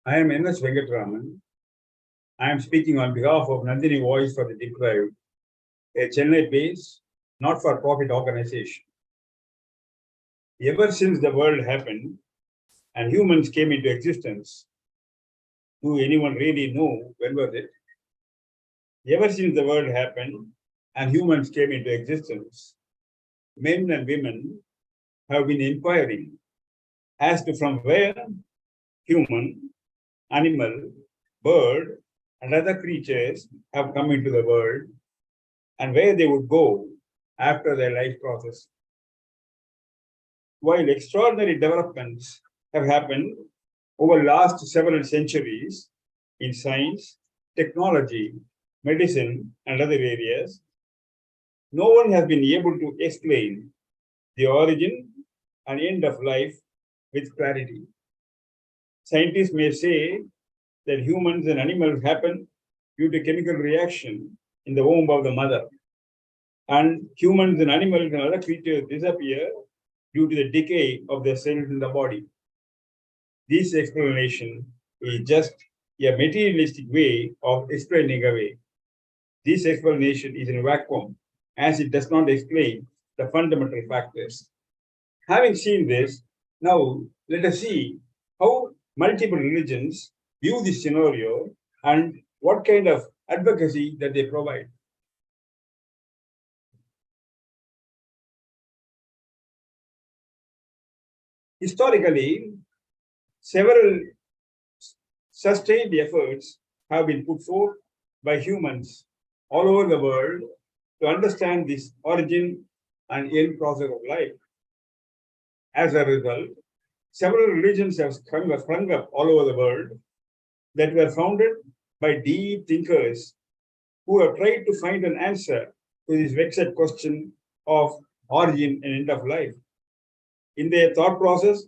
I am N.S. Venkatraman. I am speaking on behalf of Nandini Voice for the Deprived, a Chennai-based, not-for-profit organization. Ever since the world happened and humans came into existence, do anyone really know when was it? Ever since the world happened and humans came into existence, men and women have been inquiring as to from where human, animal, bird, and other creatures have come into the world and where they would go after their life process. While extraordinary developments have happened over the last several centuries in science, technology, medicine, and other areas, no one has been able to explain the origin and end of life with clarity. Scientists may say that humans and animals happen due to chemical reaction in the womb of the mother, and humans and animals and other creatures disappear due to the decay of their cells in the body. This explanation is just a materialistic way of explaining away. This explanation is in a vacuum, as it does not explain the fundamental factors. Having seen this, now let us see how multiple religions view this scenario and what kind of advocacy that they provide. Historically, several sustained efforts have been put forth by humans all over the world to understand this origin and end process of life. As a result, several religions have sprung up all over the world that were founded by deep thinkers who have tried to find an answer to this vexed question of origin and end of life. In their thought process,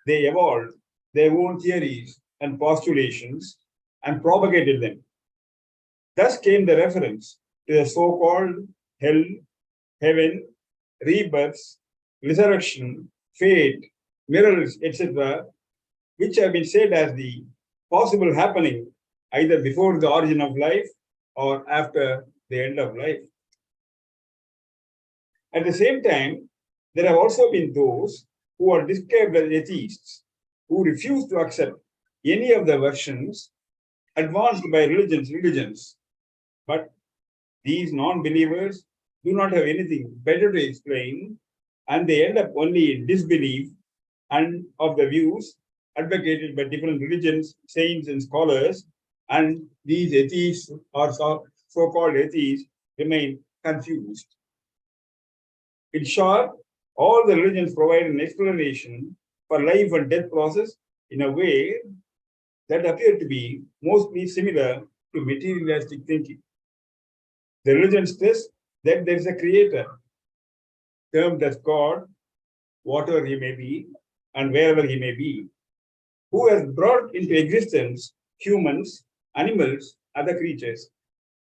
they evolved their own theories and postulations and propagated them. Thus came the reference to the so-called hell, heaven, rebirths, resurrection, fate, miracles, etc., which have been said as the possible happening either before the origin of life or after the end of life. At the same time, there have also been those who are described as atheists, who refuse to accept any of the versions advanced by religions. But these non-believers do not have anything better to explain, and they end up only in disbelief and of the views advocated by different religions, saints, and scholars, and these atheists or so-called atheists remain confused. In short, all the religions provide an explanation for life and death process in a way that appear to be mostly similar to materialistic thinking. The religions stress that there is a creator, termed as God, whatever he may be, and wherever he may be, who has brought into existence humans, animals, other creatures.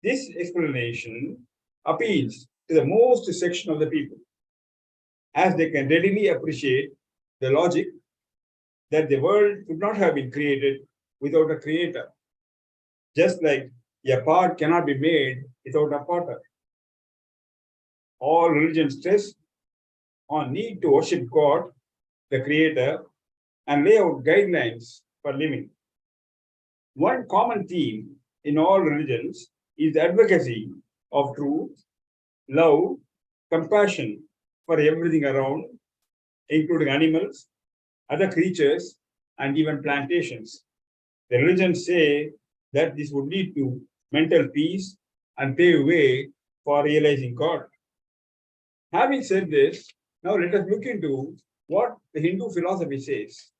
This explanation appeals to the most section of the people, as they can readily appreciate the logic that the world could not have been created without a creator, just like a pot cannot be made without a potter. All religions stress on need to worship God, the creator, and lay out guidelines for living. One common theme in all religions is the advocacy of truth, love, compassion for everything around, including animals, other creatures, and even plantations. The religions say that this would lead to mental peace and pave way for realizing God. Having said this, now let us look into what the Hindu philosophy says.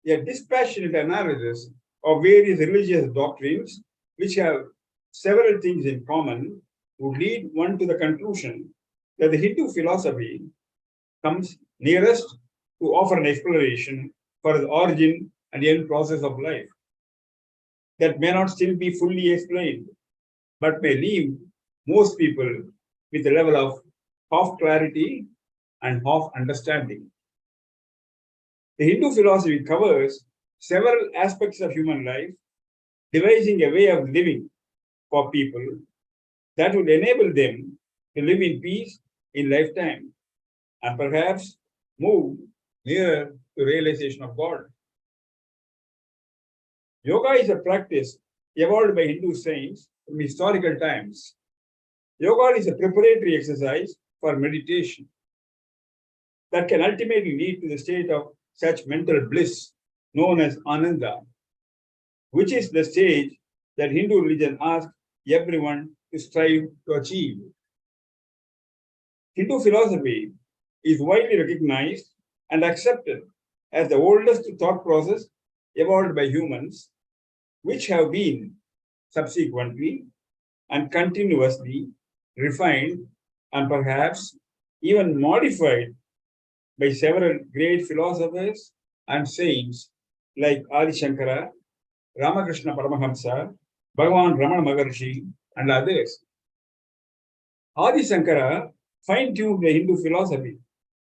A dispassionate analysis of various religious doctrines, which have several things in common, would lead one to the conclusion that the Hindu philosophy comes nearest to offer an explanation for the origin and end process of life that may not still be fully explained, but may leave most people with a level of half clarity and half understanding. The Hindu philosophy covers several aspects of human life, devising a way of living for people that would enable them to live in peace in lifetime and perhaps move nearer to realization of God. Yoga is a practice evolved by Hindu saints from historical times. Yoga is a preparatory exercise for meditation that can ultimately lead to the state of such mental bliss known as ananda, which is the stage that Hindu religion asks everyone to strive to achieve. Hindu philosophy is widely recognized and accepted as the oldest thought process evolved by humans, which have been subsequently and continuously refined and perhaps even modified by several great philosophers and saints like Adi Shankara, Ramakrishna Paramahamsa, Bhagavan Ramana Maharshi, and others. Adi Shankara fine-tuned the Hindu philosophy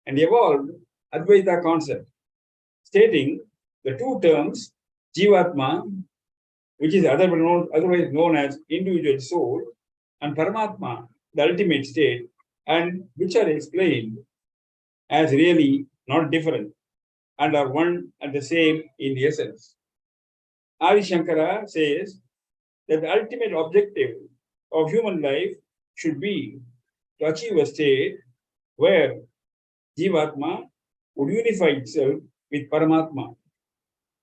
and evolved Advaita concept, stating the two terms Jivatma, which is otherwise known as individual soul, and Paramatma, the ultimate state, and which are explained as really not different and are one and the same in essence. Adi Shankara says that the ultimate objective of human life should be to achieve a state where Jivatma would unify itself with Paramatma,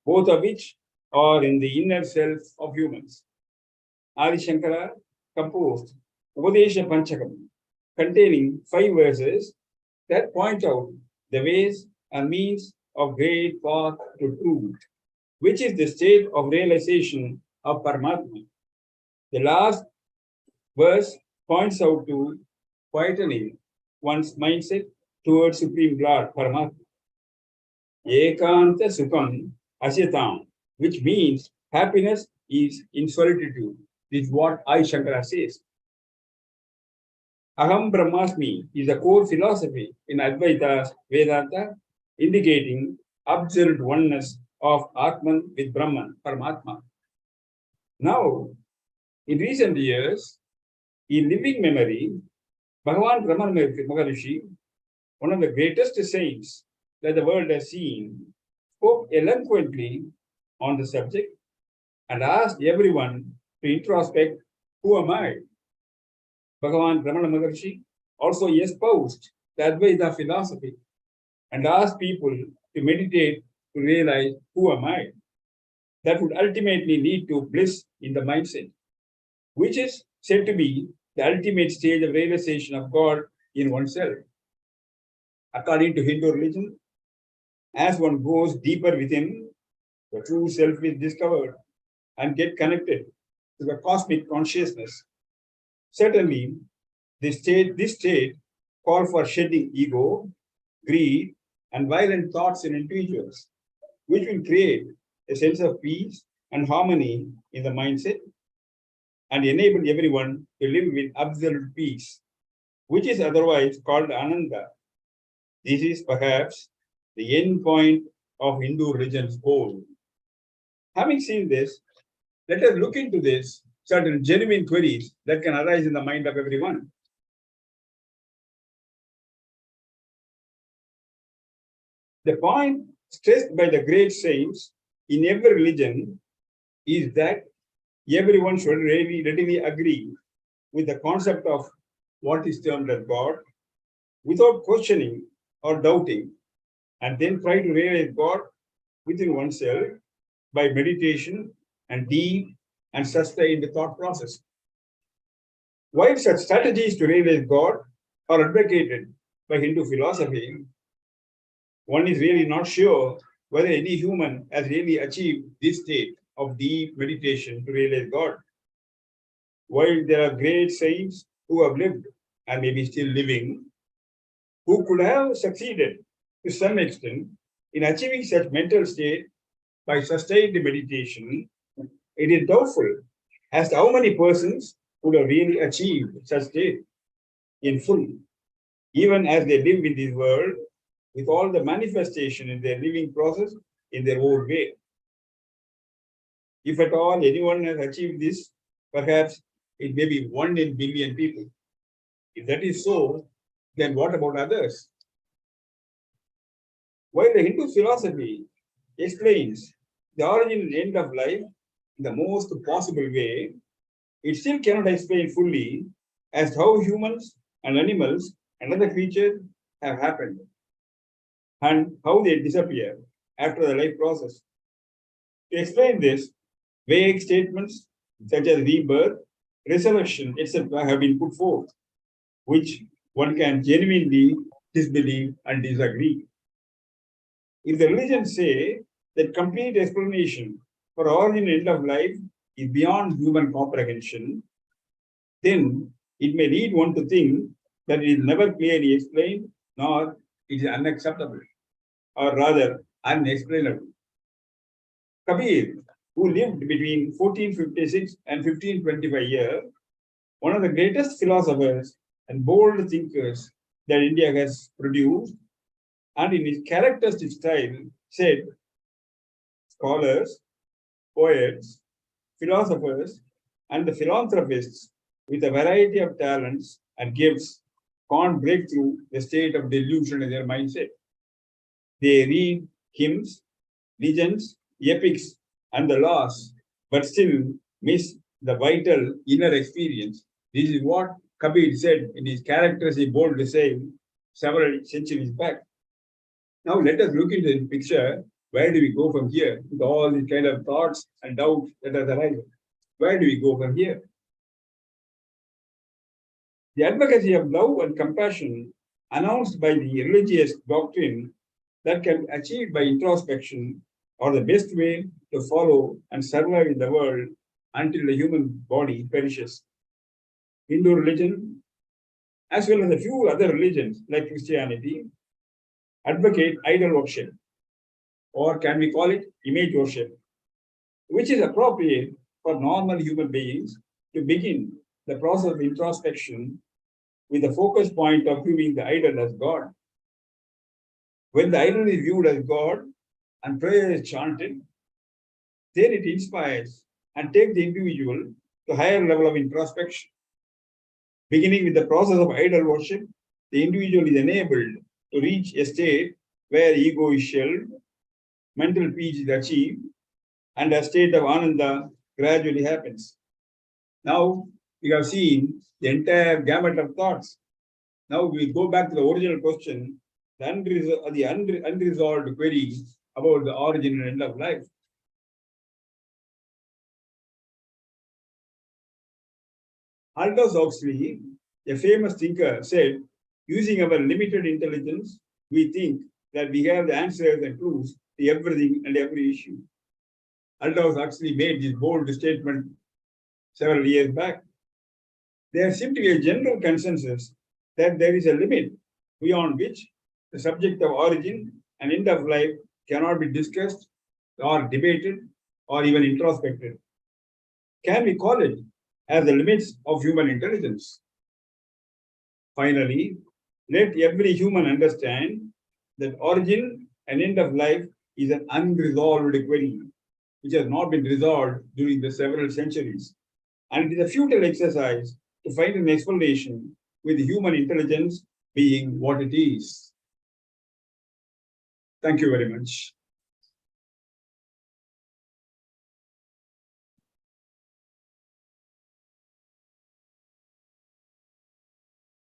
both of which are in the inner self of humans. Adi Shankara composed Upadesha Panchakam, containing 5 verses that point out the ways and means of great path to truth, which is the state of realization of Paramatma. The last verse points out to quietening one's mindset towards Supreme Lord Paramatma. Ekanta Sukham Asyatam, which means happiness is in solitude. This is what Adi Shankara says. Aham Brahmasmi is a core philosophy in Advaita Vedanta, indicating absolute oneness of Atman with Brahman, Paramatma. Now, in recent years, in living memory, Bhagavan Ramana Maharshi, one of the greatest saints that the world has seen, spoke eloquently on the subject and asked everyone to introspect, who am I? Bhagavan Ramana Maharshi also espoused the Advaita philosophy and asked people to meditate to realize, who am I? That would ultimately lead to bliss in the mindset, which is said to be the ultimate stage of realization of God in oneself. According to Hindu religion, as one goes deeper within, the true self is discovered and get connected to the cosmic consciousness. Certainly, this state calls for shedding ego, greed, and violent thoughts in individuals, which will create a sense of peace and harmony in the mindset and enable everyone to live with absolute peace, which is otherwise called Ananda. This is perhaps the end point of Hindu religion's goal. Having seen this, let us look into this certain genuine queries that can arise in the mind of everyone. The point stressed by the great saints in every religion is that everyone should really readily agree with the concept of what is termed as God without questioning or doubting, and then try to realize God within oneself by meditation and deep and sustained thought process. While such strategies to realize God are advocated by Hindu philosophy, one is really not sure whether any human has really achieved this state of deep meditation to realize God. While there are great saints who have lived and may be still living, who could have succeeded to some extent in achieving such mental state by sustained meditation, it is doubtful as to how many persons would have really achieved such state in full, even as they live in this world with all the manifestation in their living process in their own way. If at all anyone has achieved this, perhaps it may be 1 in billion people. If that is so, then what about others? While the Hindu philosophy explains the origin and end of life in the most possible way, it still cannot explain fully as to how humans and animals and other creatures have happened and how they disappear after the life process. To explain this, vague statements such as rebirth, resurrection, etc., have been put forth, which one can genuinely disbelieve and disagree. If the religions say that complete explanation for origin and end of life is beyond human comprehension, then it may lead one to think that it is never clearly explained, nor it is unacceptable, or rather unexplainable. Kabir, who lived between 1456 and 1525 years, one of the greatest philosophers and bold thinkers that India has produced, and in his characteristic style said, scholars, poets, philosophers, and the philanthropists with a variety of talents and gifts can't break through the state of delusion in their mindset. They read hymns, legends, epics, and the laws, but still miss the vital inner experience. This is what Kabir said in his characteristic bold saying several centuries back. Now let us look into the picture. Where do we go from here with all these kind of thoughts and doubts that are arising? Where do we go from here? The advocacy of love and compassion announced by the religious doctrine that can be achieved by introspection are the best way to follow and survive in the world until the human body perishes. Hindu religion, as well as a few other religions like Christianity, advocate idol worship, or can we call it image worship, which is appropriate for normal human beings to begin the process of introspection with the focus point of viewing the idol as God. When the idol is viewed as God and prayer is chanted, then it inspires and takes the individual to higher level of introspection. Beginning with the process of idol worship, the individual is enabled to reach a state where ego is shelved, mental peace is achieved, and a state of ananda gradually happens. Now we have seen the entire gamut of thoughts. Now we go back to the original question, the unresolved query about the origin and end of life. Aldous Huxley, a famous thinker, said, using our limited intelligence, we think that we have the answers and clues to everything and every issue. Aldous Huxley made this bold statement several years back. There seems to be a general consensus that there is a limit beyond which the subject of origin and end of life cannot be discussed or debated or even introspected. Can we call it as the limits of human intelligence? Finally, let every human understand that origin and end of life is an unresolved query which has not been resolved during the several centuries. And it is a futile exercise to find an explanation with human intelligence being what it is. Thank you very much.